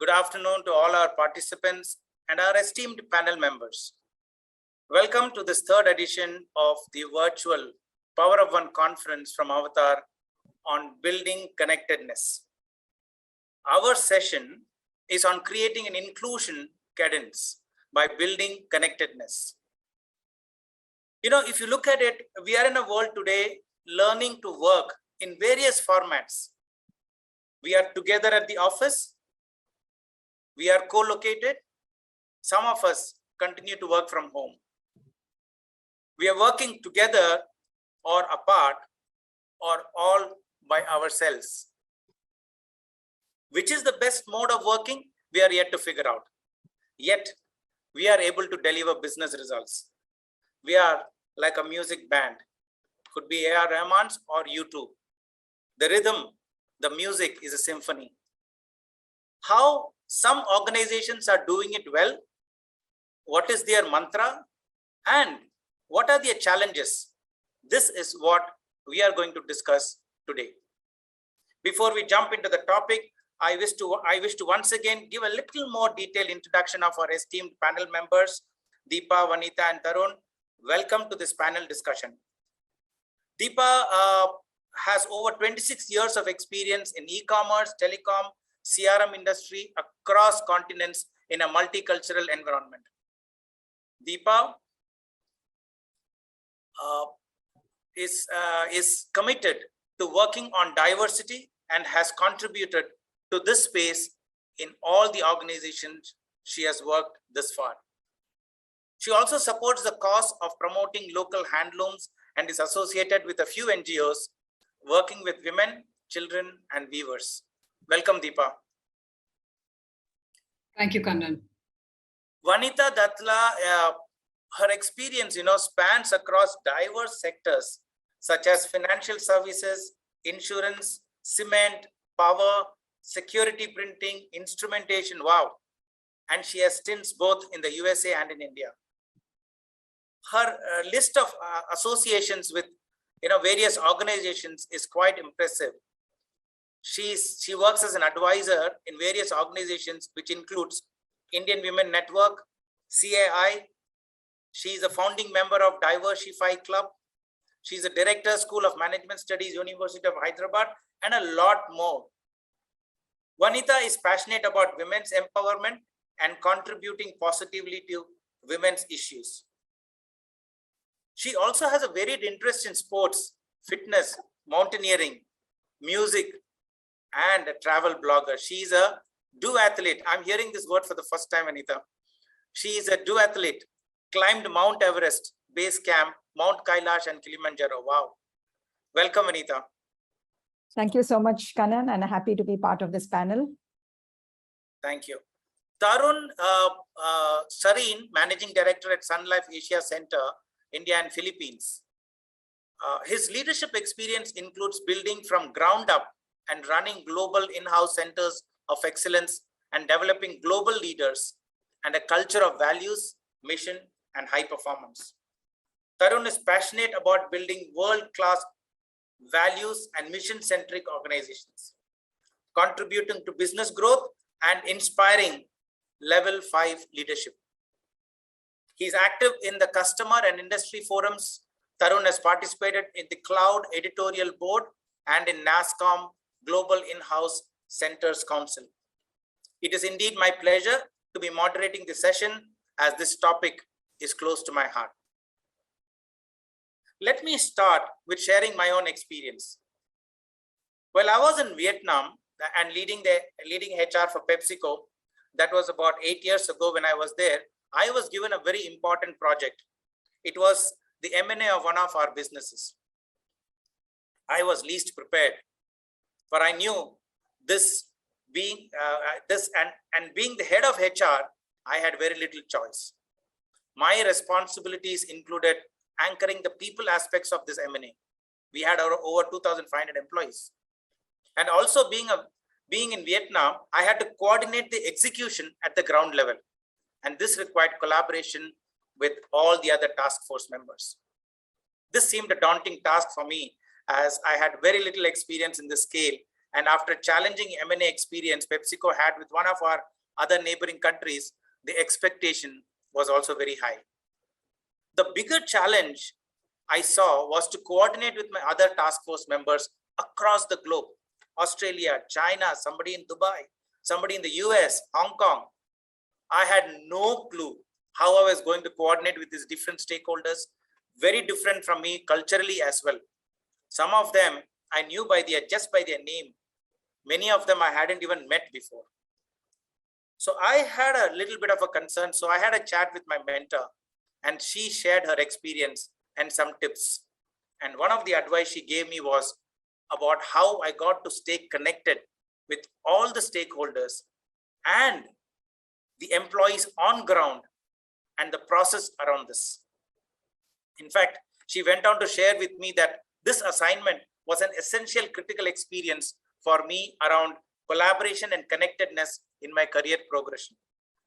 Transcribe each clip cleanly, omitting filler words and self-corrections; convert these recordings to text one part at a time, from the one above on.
Good afternoon to all our participants and our esteemed panel members. Welcome to this third edition of the virtual Power of One conference from Avatar on building connectedness. Our session is on creating an inclusion cadence by building connectedness. You know, if you look at it, we are in a world today learning to work in various formats. We are together at the office. We are co-located. Some of us continue to work from home. We are working together or apart or all by ourselves. Which is the best mode of working? We are yet to figure out. Yet, we are able to deliver business results. We are like a music band. Could be A.R. Rahman's or U2. The rhythm, the music is a symphony. How some organizations are doing it well, what is their mantra, and what are their challenges? This is what we are going to discuss today. Before we jump into the topic, I wish to once again give a little more detailed introduction of our esteemed panel members, Deepa, Vanita, and Tarun. Welcome to this panel discussion. Deepa has over 26 years of experience in e-commerce, telecom, CRM industry across continents in a multicultural environment. Deepa is committed to working on diversity and has contributed to this space in all the organizations she has worked this far. She also supports the cause of promoting local handlooms and is associated with a few NGOs working with women, children, and weavers. Welcome, Deepa. Thank you, Kannan. Vanita Datla, her experience, spans across diverse sectors such as financial services, insurance, cement, power, security printing, instrumentation. Wow. And she has stints both in the USA and in India. Her list of associations with various organizations is quite impressive. She works as an advisor in various organizations, which includes Indian Women Network, CAI. She is a founding member of Diversify Club. She is a director, School of Management Studies, University of Hyderabad, and a lot more. Vanita is passionate about women's empowerment and contributing positively to women's issues. She also has a varied interest in sports, fitness, mountaineering, music, and a travel blogger. She is a duathlete. I'm hearing this word for the first time, Anita. She is a duathlete, climbed Mount Everest, Base Camp, Mount Kailash, and Kilimanjaro. Wow. Welcome, Anita. Thank you so much, Kannan, and happy to be part of this panel. Thank you. Tarun, Sareen, Managing Director at Sun Life Asia Center, India and Philippines. His leadership experience includes building from ground up and running global in-house centers of excellence and developing global leaders and a culture of values, mission, and high performance. Tarun is passionate about building world-class values and mission-centric organizations, contributing to business growth and inspiring level 5 leadership. He's active in the customer and industry forums. Tarun has participated in the Cloud Editorial Board and in NASSCOM Global In-House Centers Council. It is indeed my pleasure to be moderating the session as this topic is close to my heart. Let me start with sharing my own experience. While I was in Vietnam and leading HR for PepsiCo, that was about 8 years ago when I was there, I was given a very important project. It was the M&A of one of our businesses. I was least prepared, but I knew this being being the head of HR, I had very little choice. My responsibilities included anchoring the people aspects of this M&A. We had over 2,500 employees. And also being in Vietnam, I had to coordinate the execution at the ground level. And this required collaboration with all the other task force members. This seemed a daunting task for me as I had very little experience in this scale And after challenging M&A experience PepsiCo had with one of our other neighboring countries, the expectation was also very high. The bigger challenge I saw was to coordinate with my other task force members across the globe. Australia, China, somebody in Dubai, somebody in the US, Hong Kong. I had no clue how I was going to coordinate with these different stakeholders, very different from me culturally as well. Some of them I knew just by their name. Many of them I hadn't even met before. So I had a little bit of a concern. So I had a chat with my mentor and she shared her experience and some tips. And one of the advice she gave me was about how I got to stay connected with all the stakeholders and the employees on ground and the process around this. In fact, she went on to share with me that this assignment was an essential critical experience for me around collaboration and connectedness in my career progression.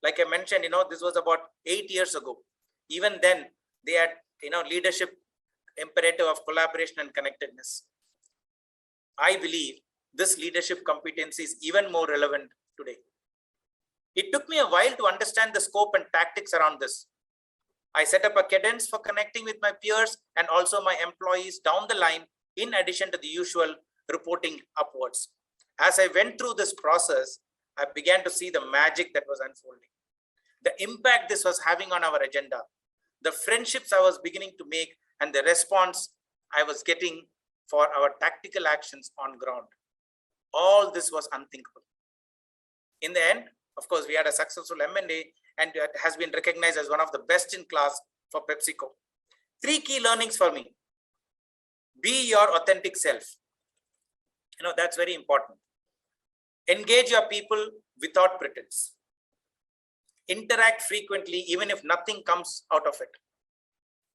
Like I mentioned, this was about 8 years ago. Even then, they had, leadership imperative of collaboration and connectedness. I believe this leadership competency is even more relevant today. It took me a while to understand the scope and tactics around this. I set up a cadence for connecting with my peers and also my employees down the line, in addition to the usual reporting upwards. As I went through this process, I began to see the magic that was unfolding, the impact this was having on our agenda, the friendships I was beginning to make, and the response I was getting for our tactical actions on ground. All this was unthinkable. In the end, of course, we had a successful M&A and it has been recognized as one of the best in class for PepsiCo. 3 key learnings for me. Be your authentic self. That's very important. Engage your people without pretense. Interact frequently, even if nothing comes out of it.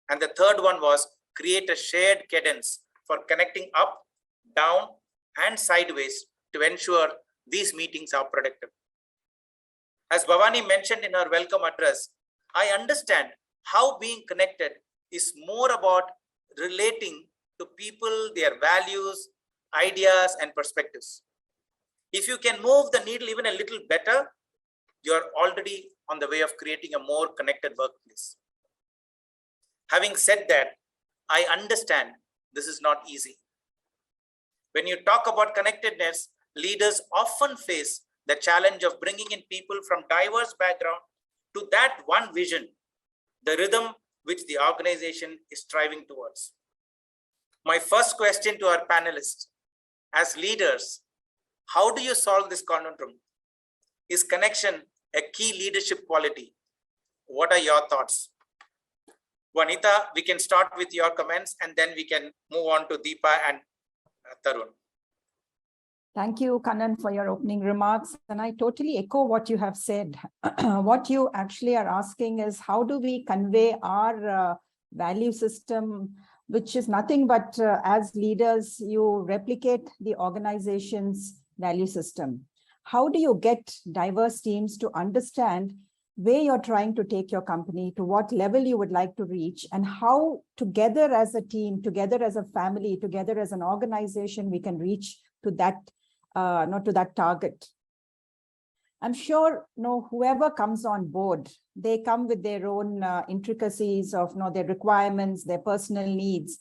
And the third one was create a shared cadence for connecting up, down, and sideways to ensure these meetings are productive. As Bhavani mentioned in her welcome address, I understand how being connected is more about relating to people, their values, ideas, and perspectives. If you can move the needle even a little better, you're already on the way of creating a more connected workplace. Having said that, I understand this is not easy. When you talk about connectedness, leaders often face the challenge of bringing in people from diverse backgrounds to that one vision, the rhythm which the organization is striving towards. My first question to our panelists, as leaders, how do you solve this conundrum? Is connection a key leadership quality? What are your thoughts? Vanita, we can start with your comments and then we can move on to Deepa and Tarun. Thank you, Kannan, for your opening remarks. And I totally echo what you have said. What you actually are asking is how do we convey our value system, which is nothing but as leaders, you replicate the organization's value system. How do you get diverse teams to understand where you're trying to take your company, to what level you would like to reach, and how together as a team, together as a family, together as an organization, we can reach to that, not to that target. I'm sure whoever comes on board, they come with their own intricacies of their requirements, their personal needs.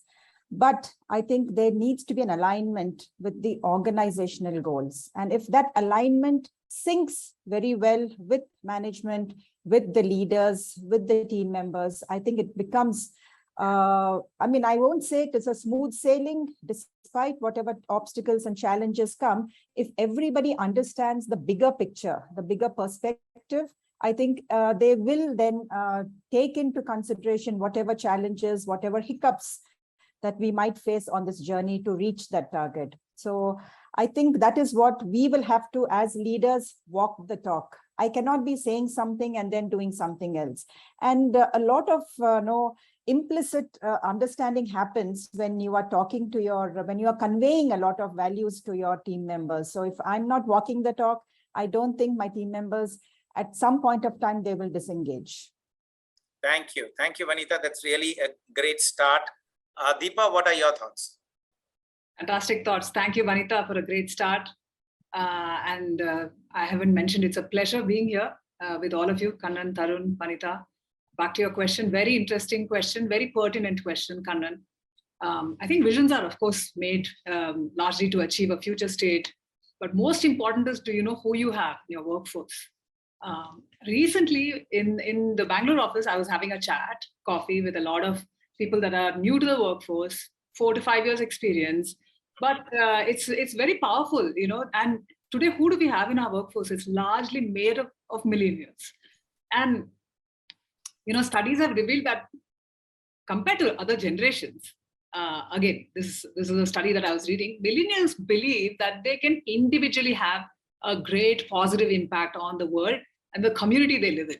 But I think there needs to be an alignment with the organizational goals. And if that alignment syncs very well with management, with the leaders, with the team members, I think it becomes, I won't say it is a smooth sailing, despite whatever obstacles and challenges come. If everybody understands the bigger picture, the bigger perspective, I think they will then take into consideration whatever challenges, whatever hiccups that we might face on this journey to reach that target. So I think that is what we will have to, as leaders, walk the talk. I cannot be saying something and then doing something else. And a lot of implicit understanding happens when you are talking to when you are conveying a lot of values to your team members. So if I'm not walking the talk, I don't think my team members, at some point of time, they will disengage. Thank you. Thank you, Vanita. That's really a great start. Deepa, what are your thoughts? Fantastic thoughts. Thank you, Vanita, for a great start. I haven't mentioned, it's a pleasure being here with all of you, Kannan, Tarun, Vanita. Back to your question, very interesting question, very pertinent question, Kannan. I think visions are, of course, made largely to achieve a future state. But most important is, do you know who you have in your workforce? Recently, in the Bangalore office, I was having a chat, coffee with a lot of people that are new to the workforce, 4 to 5 years experience. But it's very powerful, and today, who do we have in our workforce? It's largely made of millennials. And, studies have revealed that compared to other generations, again, this is a study that I was reading, millennials believe that they can individually have a great positive impact on the world and the community they live in.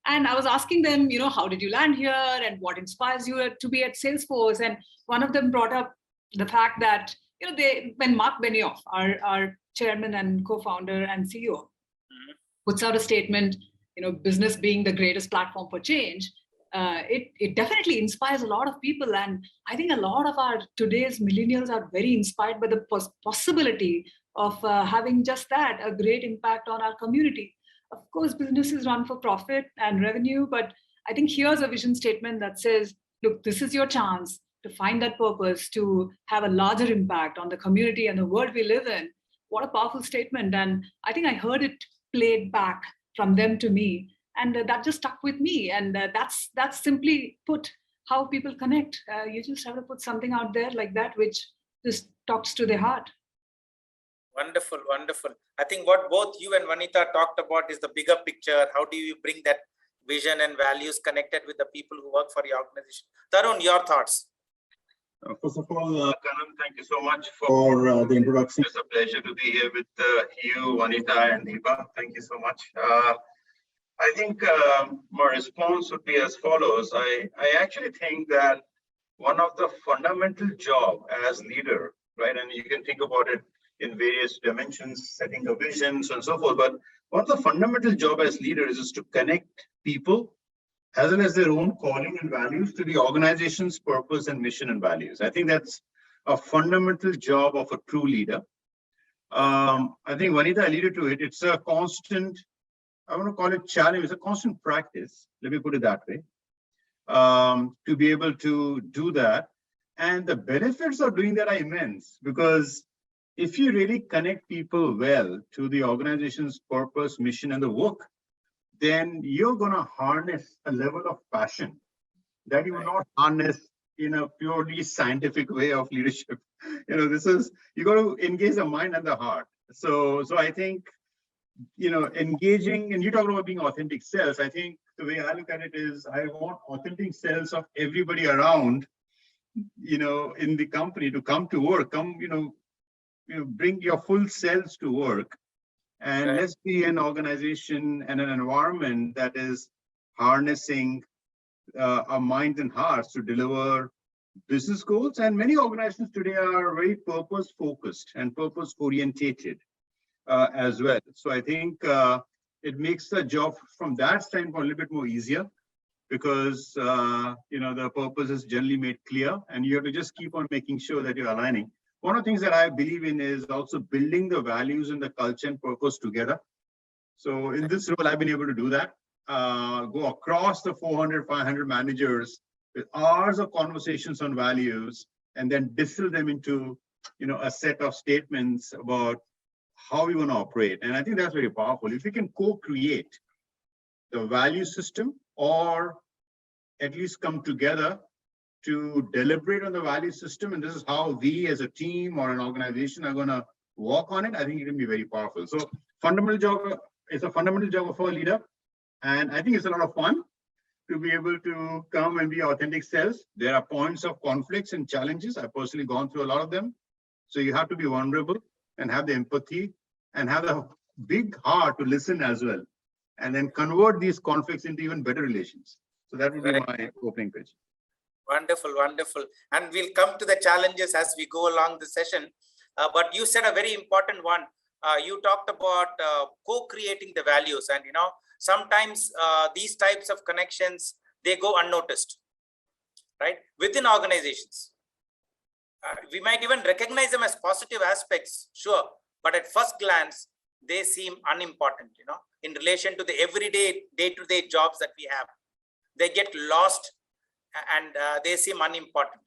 And I was asking them, how did you land here and what inspires you to be at Salesforce? And one of them brought up the fact that, when Mark Benioff, our chairman and co-founder and CEO, puts out a statement, business being the greatest platform for change, it definitely inspires a lot of people. And I think a lot of our today's millennials are very inspired by the possibility of having just that, a great impact on our community. Of course, businesses run for profit and revenue, but I think here's a vision statement that says, look, this is your chance to find that purpose, to have a larger impact on the community and the world we live in. What a powerful statement. And I think I heard it played back from them to me. And that just stuck with me. And that's simply put how people connect. You just have to put something out there like that, which just talks to their heart. Wonderful, wonderful. I think what both you and Vanita talked about is the bigger picture. How do you bring that vision and values connected with the people who work for your organization? Tarun, your thoughts? First of all, Kannan, thank you so much for the introduction. It's a pleasure to be here with you, Vanita and Deepa. Thank you so much. I think my response would be as follows. I actually think that one of the fundamental job as leader, right, and you can think about it in various dimensions, setting a vision, so on and so forth, but one of the fundamental job as leaders is to connect people as well as their own calling and values to the organization's purpose and mission and values. I think that's a fundamental job of a true leader. I think Vanita alluded to it. It's a constant, I want to call it challenge. It's a constant practice. Let me put it that way. To be able to do that. And the benefits of doing that are immense, because if you really connect people well to the organization's purpose, mission, and the work, then you're going to harness a level of passion that you will not harness in a purely scientific way of leadership. You got to engage the mind and the heart. So I think, engaging, and you talk about being authentic selves. I think the way I look at it is I want authentic selves of everybody around, in the company to come to work, bring your full selves to work. And let's be an organization and an environment that is harnessing our minds and hearts to deliver business goals. And many organizations today are very purpose focused and purpose orientated as well. So I think it makes the job from that standpoint a little bit more easier, because the purpose is generally made clear, and you have to just keep on making sure that you're aligning. One of the things that I believe in is also building the values and the culture and purpose together. So in this role, I've been able to do that, go across the 400, 500 managers with hours of conversations on values, and then distill them into, a set of statements about how we want to operate. And I think that's very powerful. If we can co-create the value system, or at least come together to deliberate on the value system, and this is how we as a team or an organization are going to work on it, I think it can be very powerful. So fundamental job, it's a fundamental job of a leader. And I think it's a lot of fun to be able to come and be authentic selves. There are points of conflicts and challenges. I've personally gone through a lot of them. So you have to be vulnerable and have the empathy and have a big heart to listen as well, and then convert these conflicts into even better relations. So that would be my opening pitch. Wonderful, wonderful. And we'll come to the challenges as we go along the session. But you said a very important one. You talked about co-creating the values, and sometimes these types of connections, they go unnoticed, right? Within organizations. We might even recognize them as positive aspects, sure, but at first glance, they seem unimportant, in relation to the everyday, day-to-day jobs that we have. They get lost and they seem unimportant.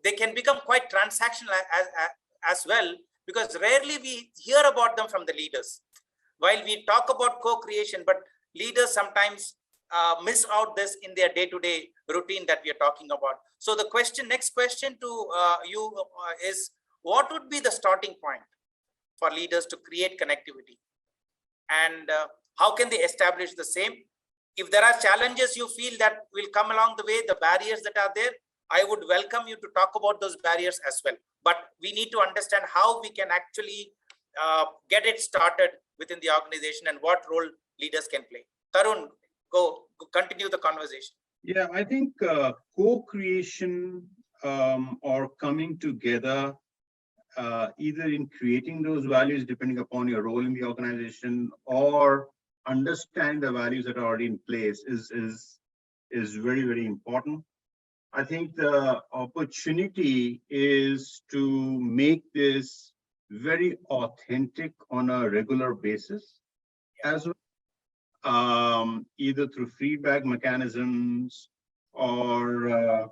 They can become quite transactional as well, because rarely we hear about them from the leaders. While we talk about co-creation, but leaders sometimes miss out this in their day-to-day routine that we are talking about. So the next question to you is, what would be the starting point for leaders to create connectivity? And how can they establish the same? If there are challenges you feel that will come along the way, the barriers that are there, I would welcome you to talk about those barriers as well. But we need to understand how we can actually get it started within the organization and what role leaders can play. Tarun, go continue the conversation. Yeah, I think co-creation or coming together, either in creating those values, depending upon your role in the organization, or understand the values that are already in place is very, very important. I think the opportunity is to make this very authentic on a regular basis, as well, either through feedback mechanisms or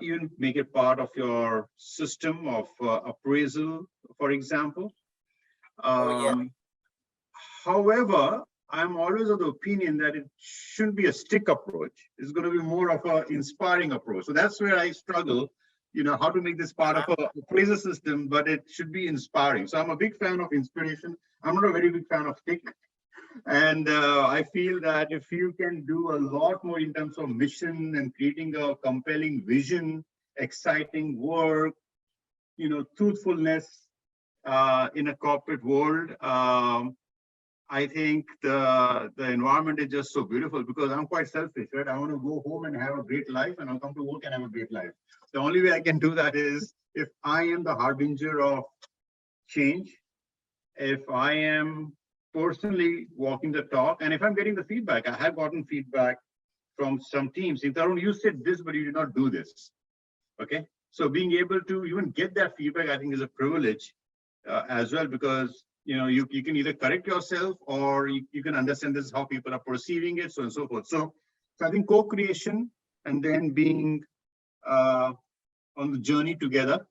even make it part of your system of appraisal, for example. However, I'm always of the opinion that it shouldn't be a stick approach. It's going to be more of an inspiring approach. So that's where I struggle, how to make this part of a appraisal system, but it should be inspiring. So I'm a big fan of inspiration. I'm not a very big fan of stick. And I feel that if you can do a lot more in terms of mission and creating a compelling vision, exciting work, truthfulness in a corporate world, I think the environment is just so beautiful, because I'm quite selfish, right? I want to go home and have a great life, and I'll come to work and have a great life. The only way I can do that is if I am the harbinger of change, if I am personally walking the talk, and if I'm getting the feedback. I have gotten feedback from some teams. If Tarun, you said this, but you did not do this. Okay. So being able to even get that feedback, I think, is a privilege as well, because you can either correct yourself, or you can understand this is how people are perceiving it, so on and so forth. So I think co-creation and then being on the journey together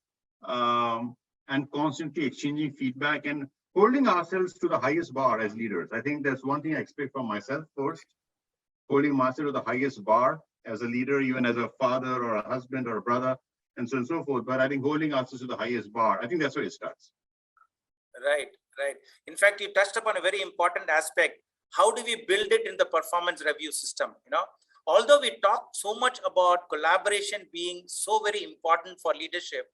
and constantly exchanging feedback and holding ourselves to the highest bar as leaders. I think that's one thing I expect from myself first, holding myself to the highest bar as a leader, even as a father or a husband or a brother, and so on and so forth. But I think holding ourselves to the highest bar, I think that's where it starts. Right. In fact, you touched upon a very important aspect. How do we build it in the performance review system? Although we talk so much about collaboration being so very important for leadership,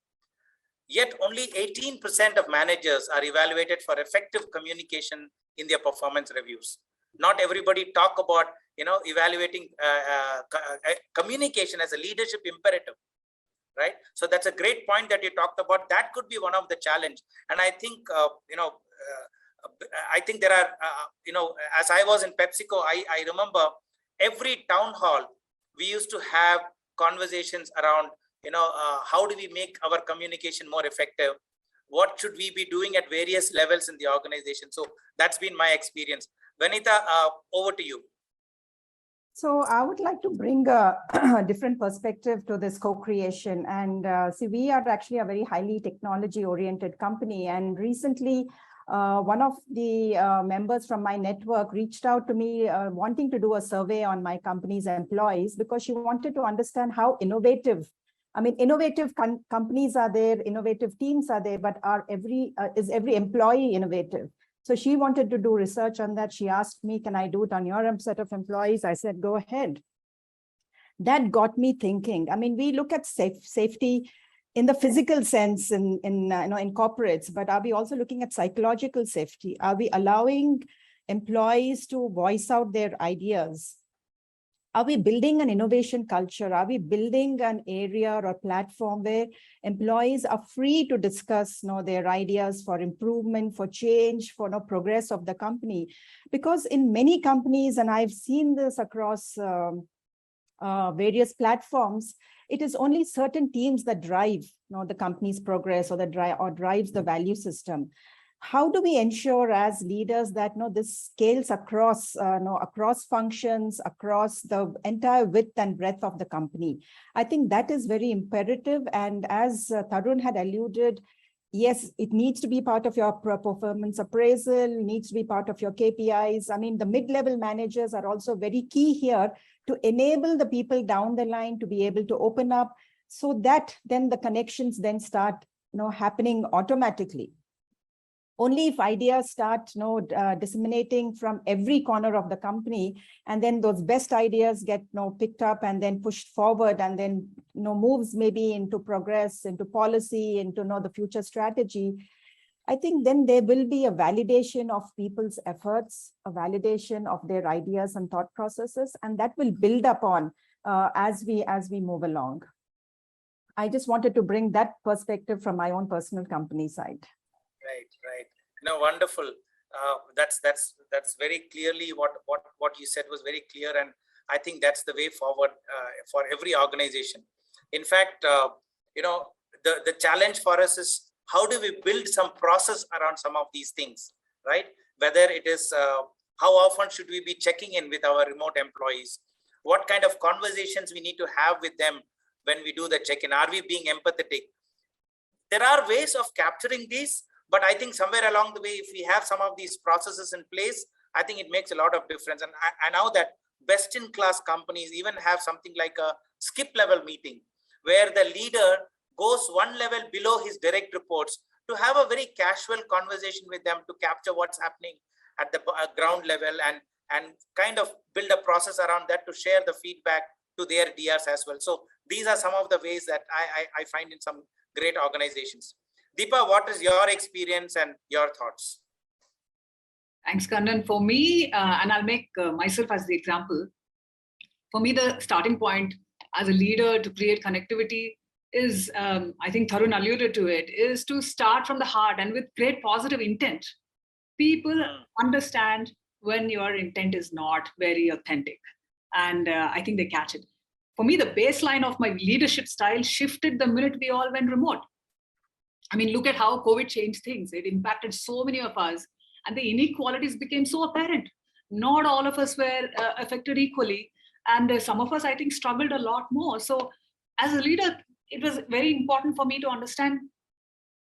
yet only 18% of managers are evaluated for effective communication in their performance reviews. Not everybody talk about, evaluating communication as a leadership imperative. Right. So that's a great point that you talked about. That could be one of the challenge. And I think, I think there are, as I was in PepsiCo, I remember every town hall, we used to have conversations around, how do we make our communication more effective? What should we be doing at various levels in the organization? So that's been my experience. Vanita, over to you. So I would like to bring a different perspective to this co-creation. And see, we are actually a very highly technology-oriented company. And recently, one of the members from my network reached out to me wanting to do a survey on my company's employees, because she wanted to understand how innovative, innovative companies are there, innovative teams are there, but is every employee innovative? So she wanted to do research on that. She asked me, can I do it on your set of employees? I said, go ahead. That got me thinking. We look at safety in the physical sense in corporates, but are we also looking at psychological safety? Are we allowing employees to voice out their ideas? Are we building an innovation culture? Are we building an area or a platform where employees are free to discuss their ideas for improvement, for change, for progress of the company? Because in many companies, and I've seen this across various platforms, it is only certain teams that drive the company's progress or drives the value system. How do we ensure as leaders that this scales across across functions, across the entire width and breadth of the company? I think that is very imperative. And as Tarun had alluded, yes, it needs to be part of your performance appraisal, needs to be part of your KPIs. I mean, the mid-level managers are also very key here to enable the people down the line to be able to open up, so that then the connections then start happening automatically. Only if ideas start disseminating from every corner of the company, and then those best ideas get picked up and then pushed forward, and then moves maybe into progress, into policy, into the future strategy, I think then there will be a validation of people's efforts, a validation of their ideas and thought processes, and that will build upon as we move along. I just wanted to bring that perspective from my own personal company side. Right. No, wonderful. That's very clearly what you said was very clear, and I think that's the way forward for every organization. In fact, the challenge for us is how do we build some process around some of these things, right? Whether it is how often should we be checking in with our remote employees? What kind of conversations we need to have with them when we do the check-in? Are we being empathetic? There are ways of capturing these, but I think somewhere along the way, if we have some of these processes in place, I think it makes a lot of difference. And I know that best-in-class companies even have something like a skip level meeting, where the leader goes one level below his direct reports to have a very casual conversation with them to capture what's happening at the ground level, and kind of build a process around that to share the feedback to their DRs as well. So these are some of the ways that I find in some great organizations. Deepa, what is your experience and your thoughts? Thanks, Kannan. For me, and I'll make myself as the example, for me, the starting point as a leader to create connectivity is, I think Tarun alluded to it, is to start from the heart and with great positive intent. People understand when your intent is not very authentic, and I think they catch it. For me, the baseline of my leadership style shifted the minute we all went remote. I mean, look at how COVID changed things. It impacted so many of us, and the inequalities became so apparent. Not all of us were affected equally, and some of us, I think, struggled a lot more. So as a leader, it was very important for me to understand,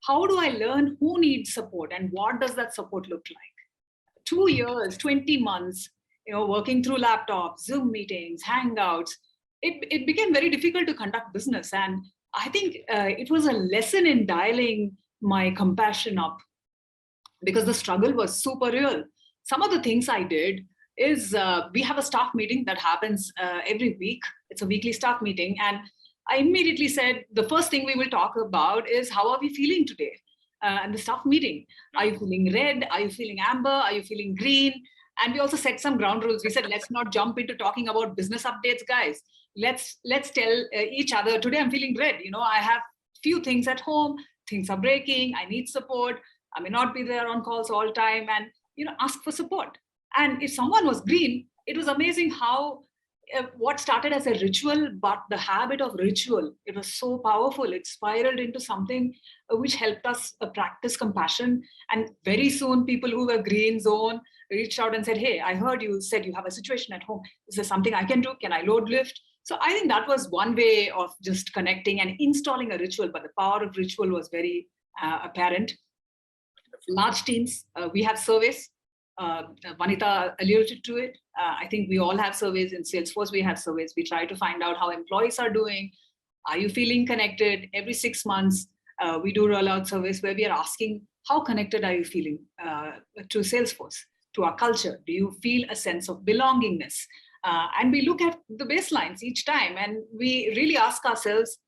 how do I learn who needs support and what does that support look like? 2 years, 20 months, working through laptops, Zoom meetings, Hangouts, it became very difficult to conduct business. And I think it was a lesson in dialing my compassion up, because the struggle was super real. Some of the things I did is we have a staff meeting that happens every week. It's a weekly staff meeting. And I immediately said, the first thing we will talk about is how are we feeling today? And the staff meeting. Are you feeling red? Are you feeling amber? Are you feeling green? And we also set some ground rules. We said, let's not jump into talking about business updates, guys. Let's tell each other, today I'm feeling red. I have few things at home. Things are breaking. I need support. I may not be there on calls all the time, and ask for support. And if someone was green, it was amazing how what started as a ritual, but the habit of ritual, it was so powerful. It spiraled into something which helped us practice compassion. And very soon, people who were green zone reached out and said, hey, I heard you said you have a situation at home. Is there something I can do? Can I load lift? So I think that was one way of just connecting and installing a ritual, but the power of ritual was very apparent. Large teams, we have surveys. Vanita alluded to it. I think we all have surveys. In Salesforce, we have surveys. We try to find out how employees are doing. Are you feeling connected? Every 6 months, we do roll out surveys where we are asking, how connected are you feeling to Salesforce, to our culture? Do you feel a sense of belongingness? And we look at the baselines each time, and we really ask ourselves,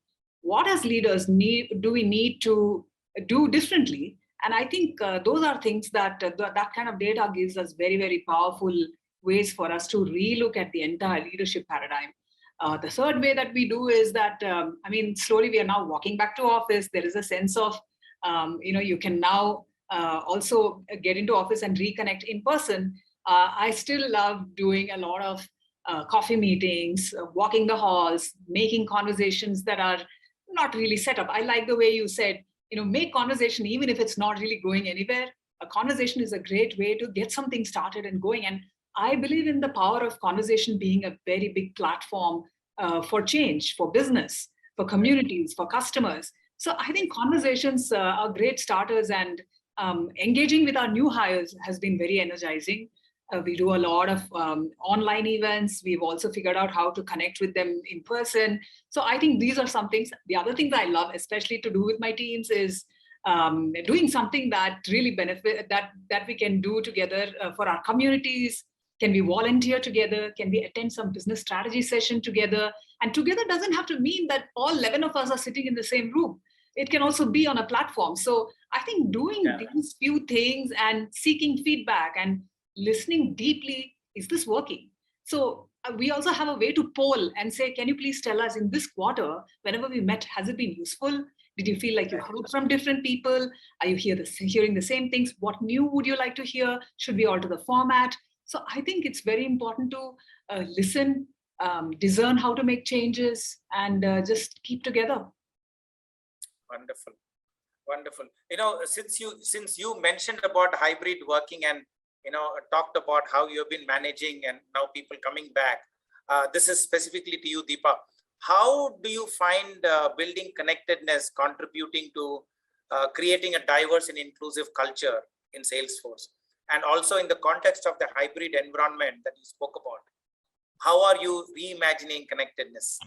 what as leaders do we need to do differently? And I think those are things that that kind of data gives us very, very powerful ways for us to relook at the entire leadership paradigm. The third way that we do is that, slowly we are now walking back to office. There is a sense of, you can now also get into office and reconnect in person. I still love doing a lot of coffee meetings, walking the halls, making conversations that are not really set up. I like the way you said, make conversation even if it's not really going anywhere. A conversation is a great way to get something started and going. And I believe in the power of conversation being a very big platform for change, for business, for communities, for customers. So I think conversations are great starters, and engaging with our new hires has been very energizing. We do a lot of online events. We've also figured out how to connect with them in person. So I think these are some things. The other things I love, especially to do with my teams, is doing something that really benefit, that we can do together for our communities. Can we volunteer together? Can we attend some business strategy session together? And together doesn't have to mean that all 11 of us are sitting in the same room. It can also be on a platform. So I think doing these few things and seeking feedback and listening deeply, is this working? So we also have a way to poll and say, can you please tell us in this quarter, whenever we met, has it been useful? Did you feel like you heard from different people? Are you hearing the same things? What new would you like to hear? Should we alter the format? So I think it's very important to listen, discern how to make changes, and just keep together. Wonderful. Wonderful. Since you mentioned about hybrid working and talked about how you've been managing and now people coming back, this is specifically to you, Deepa. How do you find building connectedness contributing to creating a diverse and inclusive culture in Salesforce? And also in the context of the hybrid environment that you spoke about, how are you reimagining connectedness?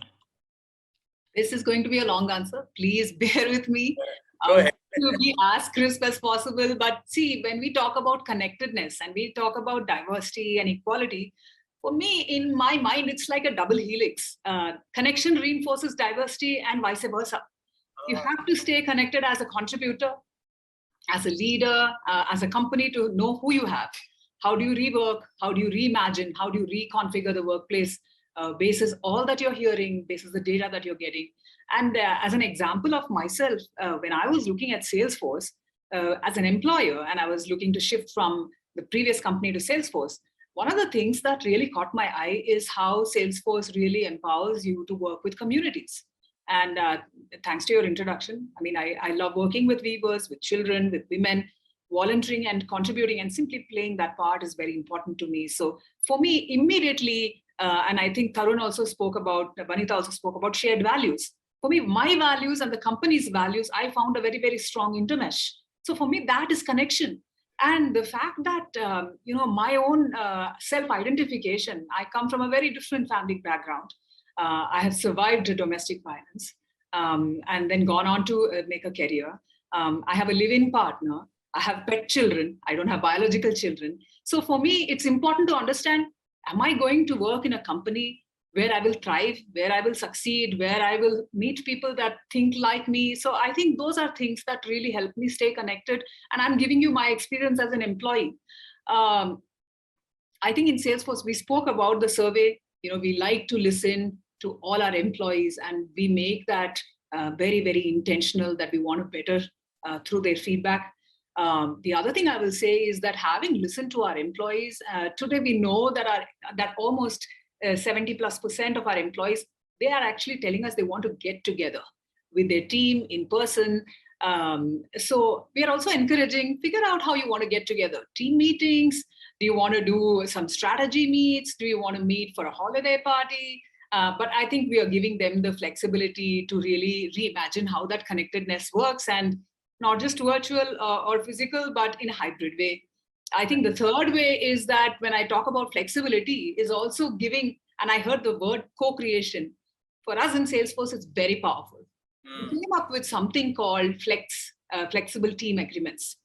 This is going to be a long answer. Please bear with me. Go ahead. To be as crisp as possible. But see, when we talk about connectedness and we talk about diversity and equality, for me, in my mind, it's like a double helix. Connection reinforces diversity and vice versa. You have to stay connected as a contributor, as a leader, as a company, to know who you have. How do you rework? How do you reimagine? How do you reconfigure the workplace basis all that you're hearing, basis the data that you're getting? And as an example of myself, when I was looking at Salesforce as an employer, and I was looking to shift from the previous company to Salesforce, one of the things that really caught my eye is how Salesforce really empowers you to work with communities. And thanks to your introduction, I mean, I love working with weavers, with children, with women. Volunteering and contributing and simply playing that part is very important to me. So for me, immediately, and I think Tarun also spoke about, Vanita also spoke about shared values. For me, my values and the company's values, I found a very, very strong intermesh. So for me, that is connection. And the fact that, my own self-identification, I come from a very different family background. I have survived domestic violence and then gone on to make a career. I have a live-in partner. I have pet children. I don't have biological children. So for me, it's important to understand, am I going to work in a company where I will thrive, where I will succeed, where I will meet people that think like me? So I think those are things that really help me stay connected. And I'm giving you my experience as an employee. I think in Salesforce, we spoke about the survey. We like to listen to all our employees, and we make that very, very intentional, that we want to better through their feedback. The other thing I will say is that having listened to our employees, today we know that almost 70+% of our employees, they are actually telling us they want to get together with their team in person. So we are also encouraging, figure out how you want to get together. Team meetings, do you want to do some strategy meets? Do you want to meet for a holiday party? But I think we are giving them the flexibility to really reimagine how that connectedness works, and not just virtual or physical, but in a hybrid way. I think the third way is that when I talk about flexibility is also giving, and I heard the word co-creation. For us in Salesforce, it's very powerful. We came up with something called flexible team agreements.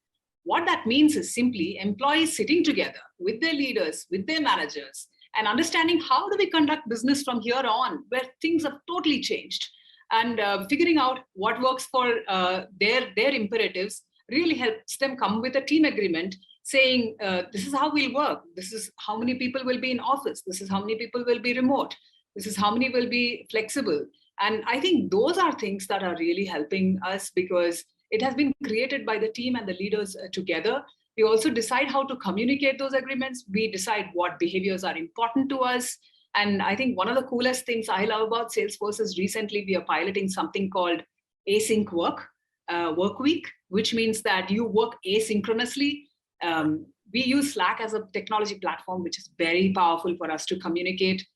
What that means is simply employees sitting together with their leaders, with their managers, and understanding how do we conduct business from here on, where things have totally changed. And figuring out what works for their imperatives really helps them come with a team agreement saying, this is how we'll work. This is how many people will be in office. This is how many people will be remote. This is how many will be flexible. And I think those are things that are really helping us, because it has been created by the team and the leaders together. We also decide how to communicate those agreements. We decide what behaviors are important to us. And I think one of the coolest things I love about Salesforce is recently we are piloting something called async work week, which means that you work asynchronously. We use Slack as a technology platform, which is very powerful for us to communicate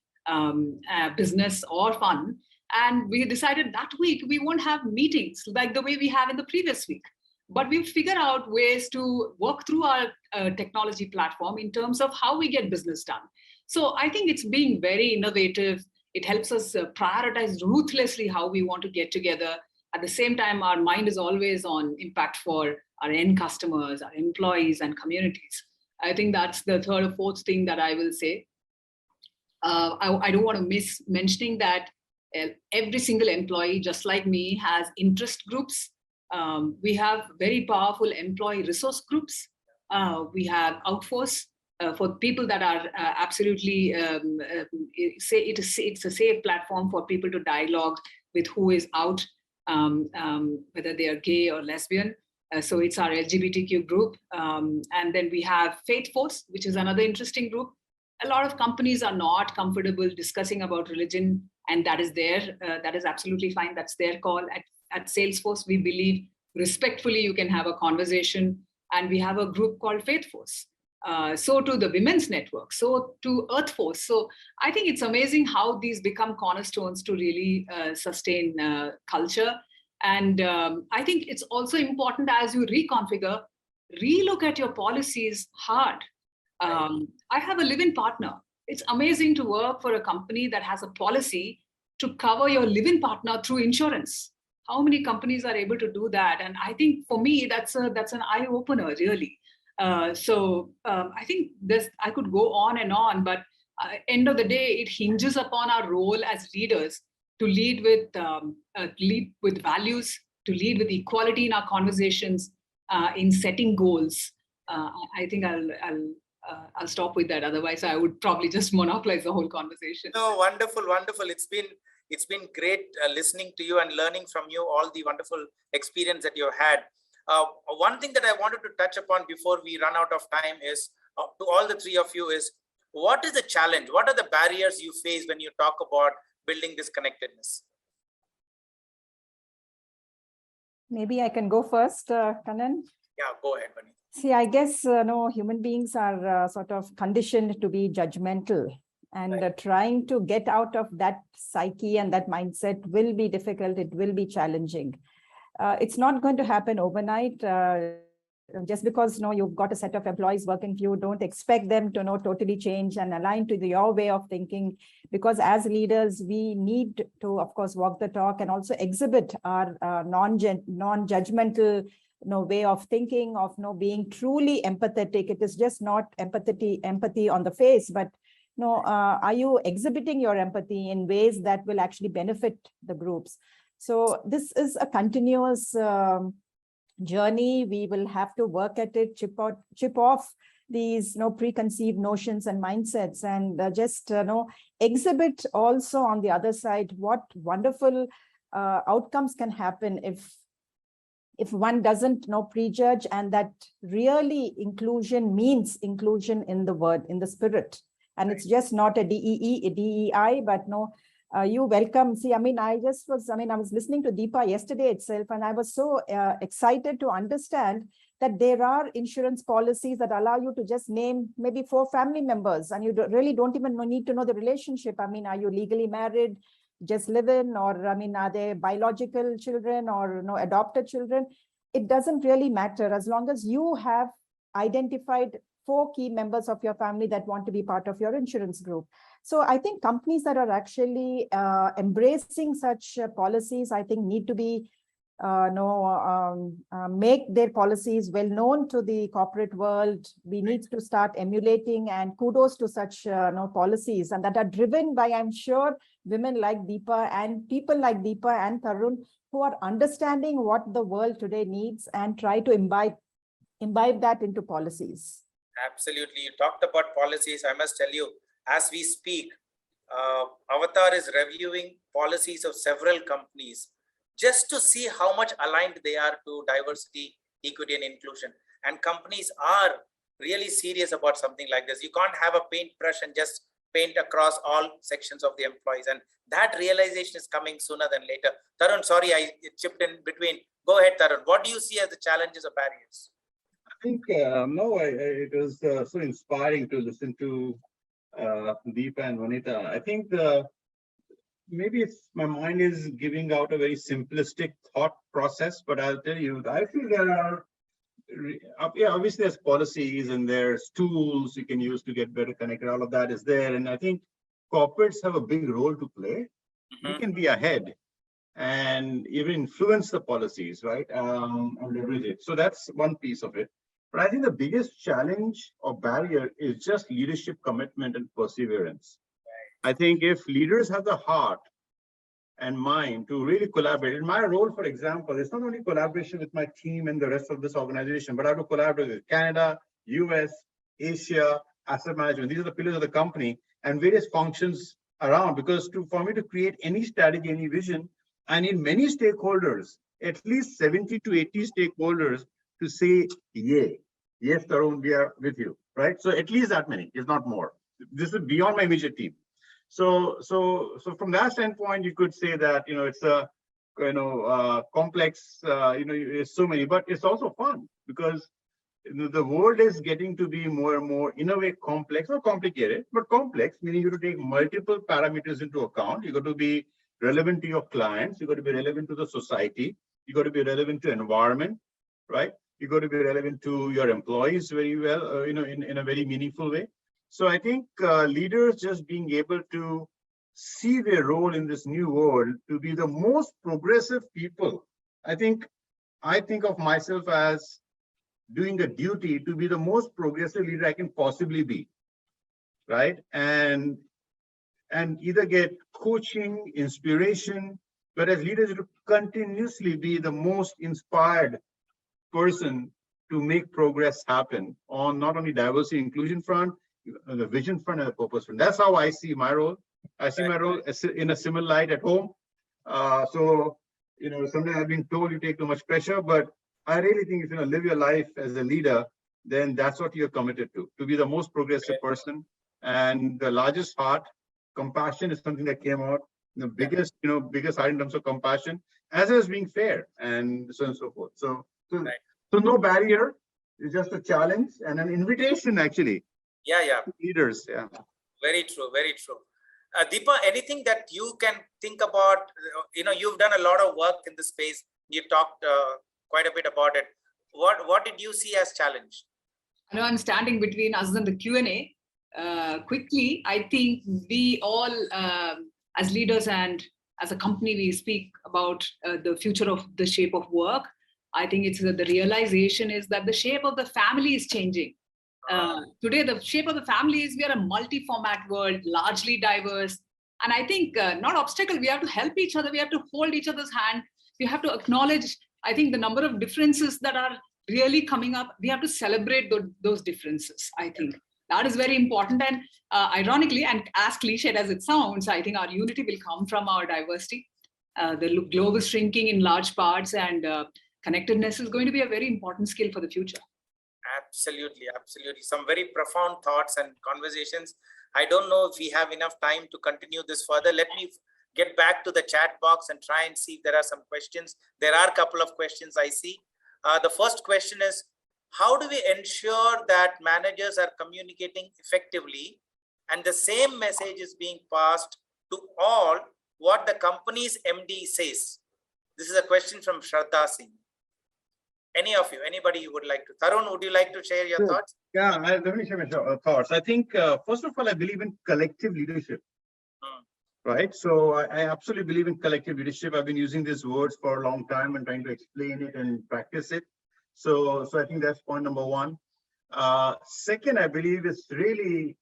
business or fun. And we decided that week we won't have meetings like the way we have in the previous week. But we've figured out ways to work through our technology platform in terms of how we get business done. So I think it's being very innovative. It helps us prioritize ruthlessly how we want to get together. At the same time, our mind is always on impact for our end customers, our employees, and communities. I think that's the third or fourth thing that I will say. I don't want to miss mentioning that every single employee, just like me, has interest groups. We have very powerful employee resource groups. We have Outforce for people that are absolutely say it's a safe platform for people to dialogue with who is out, whether they are gay or lesbian. So it's our LGBTQ group. And then we have Faithforce, which is another interesting group. A lot of companies are not comfortable discussing about religion, and that is that is absolutely fine. That's their call. At Salesforce, we believe respectfully you can have a conversation, and we have a group called Faithforce. So to the Women's Network, so to Earthforce. So I think it's amazing how these become cornerstones to really sustain culture. And I think it's also important as you reconfigure, relook at your policies hard. I have a live-in partner. It's amazing to work for a company that has a policy to cover your live-in partner through insurance. How many companies are able to do that? And I think for me, that's an eye-opener, really. So I think I could go on and on, but end of the day, it hinges upon our role as leaders to lead with values, to lead with equality in our conversations, in setting goals. I think I'll stop with that. Otherwise, I would probably just monopolize the whole conversation. No, wonderful, wonderful. It's been great listening to you and learning from you all the wonderful experience that you've had. One thing that I wanted to touch upon before we run out of time is to all the three of you is, what is the challenge? What are the barriers you face when you talk about building this connectedness? Maybe I can go first, Kannan. Yeah, go ahead, Bunny. See, I guess human beings are sort of conditioned to be judgmental, and trying to get out of that psyche and that mindset will be difficult. It will be challenging. It's not going to happen overnight. Just because you've got a set of employees working for you, don't expect them to totally change and align to your way of thinking, because as leaders, we need to, of course, walk the talk and also exhibit our non-judgmental way of thinking, of being truly empathetic. It is just not empathy on the face, but are you exhibiting your empathy in ways that will actually benefit the groups? So this is a continuous journey. We will have to work at it, chip off these preconceived notions and mindsets, and just exhibit also on the other side what wonderful outcomes can happen if one doesn't prejudge, and that really inclusion means inclusion in the word, in the spirit. And it's just not a DEI, but you welcome. See, I was listening to Deepa yesterday itself, and I was so excited to understand that there are insurance policies that allow you to just name maybe 4 family members, and you really don't even need to know the relationship. Are you legally married, just live in, or are they biological children or adopted children? It doesn't really matter, as long as you have identified 4 key members of your family that want to be part of your insurance group. So I think companies that are actually embracing such policies, I think need to be make their policies well known to the corporate world. We need to start emulating, and kudos to such policies, and that are driven by, I'm sure, women like Deepa and people like Deepa and Tarun, who are understanding what the world today needs and try to imbibe that into policies. Absolutely. You talked about policies. I must tell you, as we speak, Avatar is reviewing policies of several companies just to see how much aligned they are to diversity, equity, and inclusion. And companies are really serious about something like this. You can't have a paintbrush and just paint across all sections of the employees. And that realization is coming sooner than later. Tarun, sorry, I chipped in between. Go ahead, Tarun. What do you see as the challenges or barriers? I think, it was so inspiring to listen to Deepa and Vanita. I think maybe it's my mind is giving out a very simplistic thought process, but I'll tell you, I feel there are, obviously there's policies and there's tools you can use to get better connected. All of that is there. And I think corporates have a big role to play. We can be ahead and even influence the policies, right? And leverage it. So that's one piece of it. But I think the biggest challenge or barrier is just leadership commitment and perseverance. I think if leaders have the heart and mind to really collaborate, in my role, for example, it's not only collaboration with my team and the rest of this organization, but I have to collaborate with Canada, US, Asia, asset management. These are the pillars of the company and various functions around, because for me to create any strategy, any vision, I need many stakeholders, at least 70 to 80 stakeholders to say, yay, yes, Tarun, we are with you, right? So at least that many, if not more. This is beyond my immediate team. So from that standpoint, you could say that, it's a, complex, it's so many, but it's also fun because the world is getting to be more and more, in a way, complex, not complicated, but complex, meaning you have to take multiple parameters into account. You got to be relevant to your clients. You got to be relevant to the society. You got to be relevant to environment, right? You got to be relevant to your employees very well, in a very meaningful way. So I think leaders just being able to see their role in this new world to be the most progressive people. I think of myself as doing a duty to be the most progressive leader I can possibly be, right? And either get coaching, inspiration, but as leaders to continuously be the most inspired person to make progress happen on not only diversity inclusion front, the vision front and the purpose front. That's how I see my role. I see my role in a similar light at home. Sometimes I've been told you take too much pressure, but I really think if you live your life as a leader, then that's what you're committed to be the most progressive person. And the largest heart, compassion is something that came out, the biggest heart in terms of compassion, as well as being fair and so on and so forth. So no barrier, it's just a challenge and an invitation actually. Yeah. Leaders, yeah. Very true, very true. Deepa, anything that you can think about, you've done a lot of work in this space. You talked quite a bit about it. What did you see as challenge? I know I'm standing between us and the Q&A. Quickly, I think we all, as leaders and as a company, we speak about the future of the shape of work. I think it's the realization is that the shape of the family is changing. Today, the shape of the family is we are a multi-format world, largely diverse. And I think not obstacle, we have to help each other. We have to hold each other's hand. We have to acknowledge, I think, the number of differences that are really coming up. We have to celebrate those differences, I think. That is very important. And ironically, and as cliched as it sounds, I think our unity will come from our diversity. The globe is shrinking in large parts, and connectedness is going to be a very important skill for the future. Absolutely. Some very profound thoughts and conversations. I don't know if we have enough time to continue this further. Let me get back to the chat box and try and see if there are some questions. There are a couple of questions I see. The first question is, how do we ensure that managers are communicating effectively and the same message is being passed to all what the company's MD says? This is a question from Shraddha Singh. Anybody you would like to? Tarun, would you like to share your thoughts? Yeah, let me share my thoughts. I think, first of all, I believe in collective leadership, right? So I absolutely believe in collective leadership. I've been using these words for a long time and trying to explain it and practice it. So I think that's point number one. Second, I believe it's really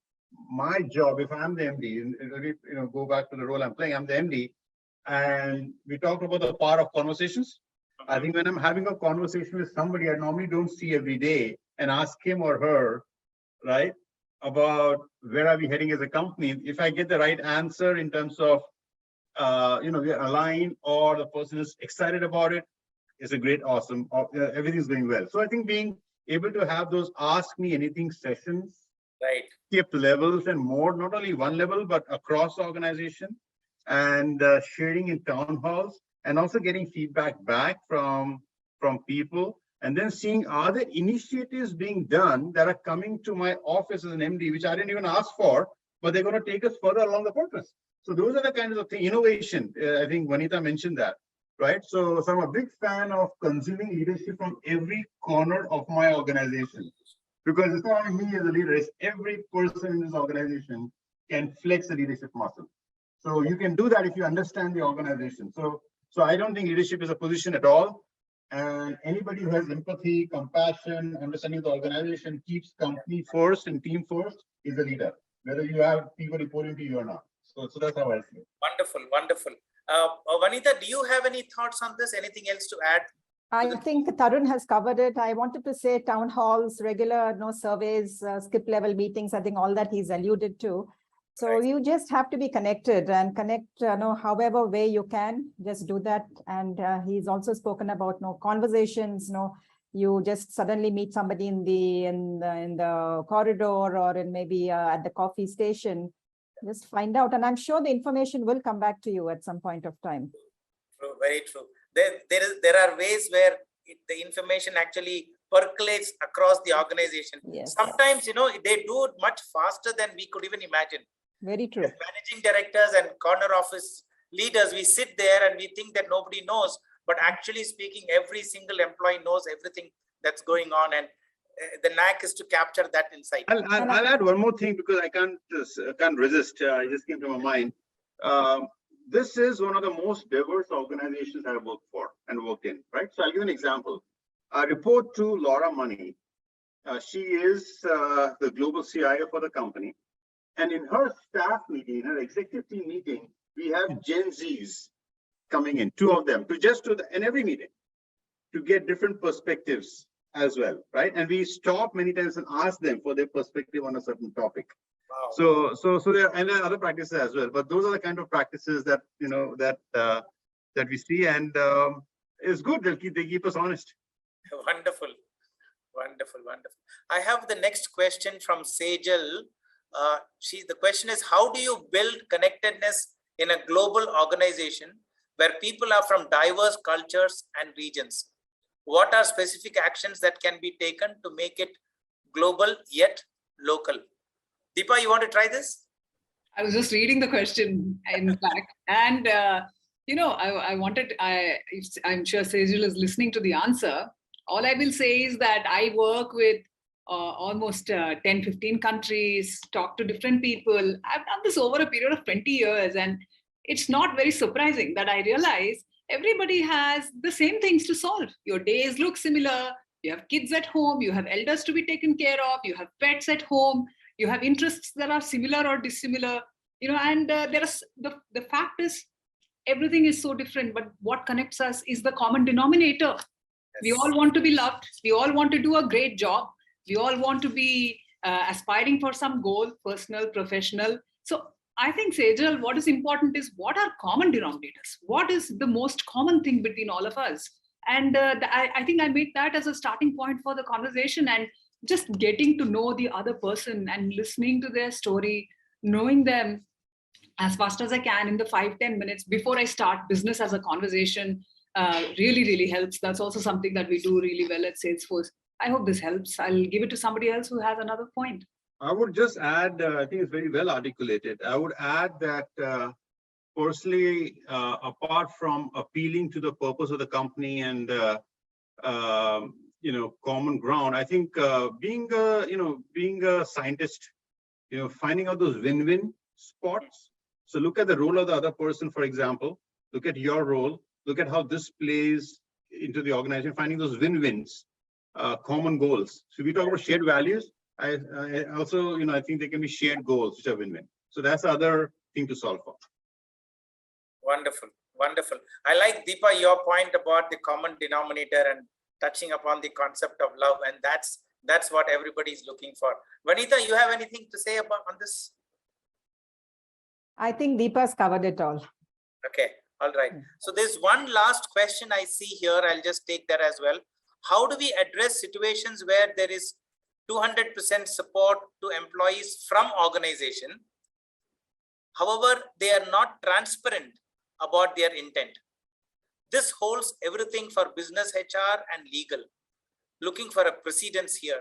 my job, if I'm the MD, and go back to the role I'm playing, I'm the MD, and we talked about the power of conversations. I think when I'm having a conversation with somebody I normally don't see every day and ask him or her, right, about where are we heading as a company, if I get the right answer in terms of, we're aligned or the person is excited about it, it's a great, awesome, everything's going well. So I think being able to have those ask me anything sessions Right. skip levels and more, not only one level, but across the organization, and sharing in town halls, and also getting feedback back from people, and then seeing are there initiatives being done that are coming to my office as an MD, which I didn't even ask for, but they're going to take us further along the purpose. So those are the kinds of things, innovation. I think Vanita mentioned that, right? So I'm a big fan of consuming leadership from every corner of my organization, because it's not only me as a leader, it's every person in this organization can flex the leadership muscle. So you can do that if you understand the organization. So I don't think leadership is a position at all. And anybody who has empathy, compassion, understanding of the organization, keeps company first and team first, is a leader, whether you have people reporting to you or not. So that's how I see it. Wonderful, wonderful. Vanita, do you have any thoughts on this? Anything else to add? I think Tarun has covered it. I wanted to say town halls, regular surveys, skip level meetings. I think all that he's alluded to. So Right. you just have to be connected and connect, however way you can, just do that. And he's also spoken about conversations. You just suddenly meet somebody in the corridor or in maybe at the coffee station. Just find out, and I'm sure the information will come back to you at some point of time. True, very true. There are ways where the information actually percolates across the organization. Yes. Sometimes, they do it much faster than we could even imagine. Very true. As managing directors and corner office leaders, we sit there and we think that nobody knows, but actually speaking, every single employee knows everything that's going on, and the knack is to capture that insight. I'll add one more thing, because I can't resist. It just came to my mind. This is one of the most diverse organizations I've worked for and worked in, right? So I'll give an example. I report to Laura Money. She is the global CIO for the company. And in her staff meeting, her executive team meeting, we have Gen Zs coming in, 2 of them, in every meeting, to get different perspectives as well, right? And we stop many times and ask them for their perspective on a certain topic. Wow. So there are other practices as well, but those are the kind of practices that that we see, and it's good. They keep us honest. Wonderful, wonderful, wonderful. I have the next question from Sejal. The question is, how do you build connectedness in a global organization where people are from diverse cultures and regions? What are specific actions that can be taken to make it global yet local? Deepa, you want to try this? I was just reading the question, in fact, and I'm sure Sejal is listening to the answer. All I will say is that I work with almost 10-15 countries, talk to different people. I've done this over a period of 20 years, and it's not very surprising that I realize everybody has the same things to solve. Your days look similar. You have kids at home, you have elders to be taken care of, you have pets at home, you have interests that are similar or dissimilar, and the fact is everything is so different, but what connects us is the common denominator. Yes. We all want to be loved. We all want to do a great job. We all want to be aspiring for some goal, personal, professional. So I think, Sejal, what is important is what are common denominators? What is the most common thing between all of us? And I think I make that as a starting point for the conversation, and just getting to know the other person and listening to their story, knowing them as fast as I can in the 5-10 minutes before I start business as a conversation really, really helps. That's also something that we do really well at Salesforce. I hope this helps. I'll give it to somebody else who has another point. I would just add, I think it's very well articulated. I would add that personally, apart from appealing to the purpose of the company and common ground, I think being a scientist, finding out those win-win spots. So look at the role of the other person, for example. Look at your role. Look at how this plays into the organization. Finding those win-wins, common goals. So we talk about shared values. I also, I think there can be shared goals which are win-win. So that's the other thing to solve for. Wonderful, wonderful. I like, Deepa, your point about the common denominator and touching upon the concept of love, and that's what everybody is looking for. Vanita, you have anything to say on this? I think Deepa's covered it all. Okay, all right. So there's one last question I see here. I'll just take that as well. How do we address situations where there is 200% support to employees from organization. However, they are not transparent about their intent. This holds everything for business, HR, and legal. Looking for a precedence here.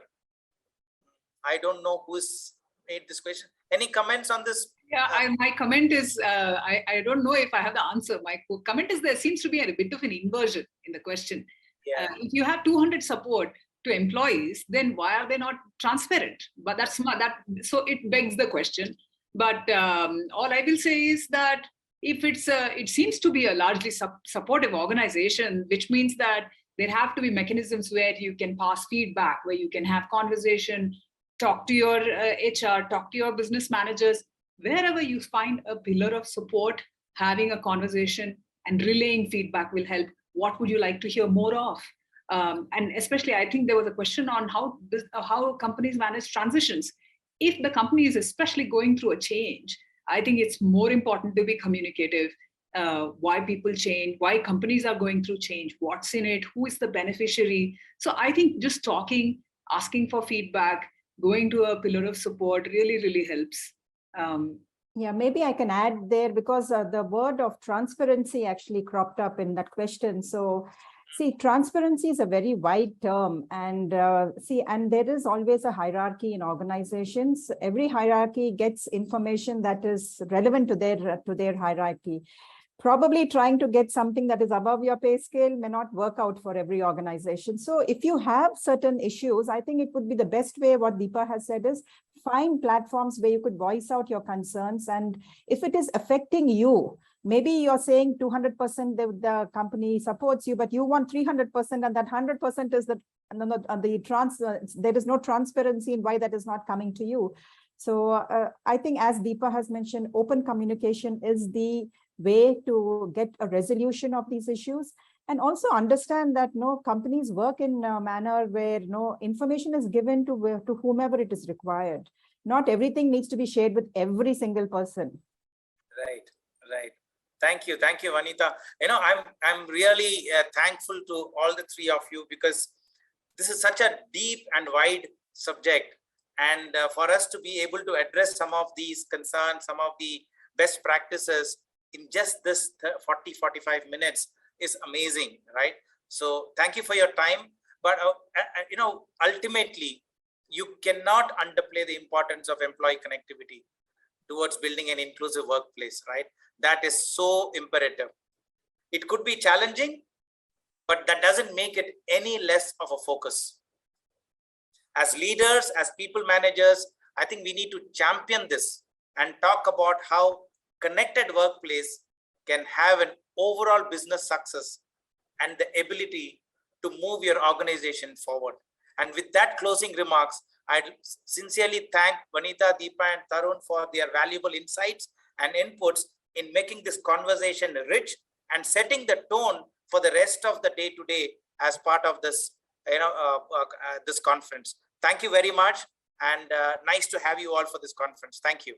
I don't know who's made this question. Any comments on this? Yeah, my comment is, I don't know if I have the answer. My comment is there seems to be a bit of an inversion in the question. Yeah. If you have 200 support to employees, then why are they not transparent? But that's not that. So it begs the question. But all I will say is that if it seems to be a largely supportive organization, which means that there have to be mechanisms where you can pass feedback, where you can have conversation, talk to your HR, talk to your business managers, wherever you find a pillar of support, having a conversation and relaying feedback will help. What would you like to hear more of? And especially, I think there was a question on how companies manage transitions. If the company is especially going through a change, I think it's more important to be communicative. Why people change, why companies are going through change, what's in it, who is the beneficiary. So I think just talking, asking for feedback, going to a pillar of support really, really helps. Yeah, maybe I can add there because the word of transparency actually cropped up in that question. So see, transparency is a very wide term, and and there is always a hierarchy in organizations. Every hierarchy gets information that is relevant to their hierarchy. Probably trying to get something that is above your pay scale may not work out for every organization. So if you have certain issues, I think it would be the best way, what Deepa has said, is find platforms where you could voice out your concerns. And if it is affecting you, maybe you're saying 200% the company supports you, but you want 300%, and that 100% is there is no transparency in why that is not coming to you. So I think, as Deepa has mentioned, open communication is the way to get a resolution of these issues, and also understand that companies work in a manner where information is given to whomever it is required. Not everything needs to be shared with every single person. Right. Thank you, Vanita. I'm really thankful to all the three of you, because this is such a deep and wide subject, and for us to be able to address some of these concerns, some of the best practices in just this 40-45 minutes is amazing, right? So thank you for your time. But ultimately, you cannot underplay the importance of employee connectivity towards building an inclusive workplace, right? That is so imperative. It could be challenging, but that doesn't make it any less of a focus. As leaders, as people managers, I think we need to champion this and talk about how connected workplace can have an overall business success and the ability to move your organization forward. And with that closing remarks, I'd sincerely thank Vanita, Deepa, and Tarun for their valuable insights and inputs in making this conversation rich and setting the tone for the rest of the day-to-day as part of this, this conference. Thank you very much, and nice to have you all for this conference. Thank you.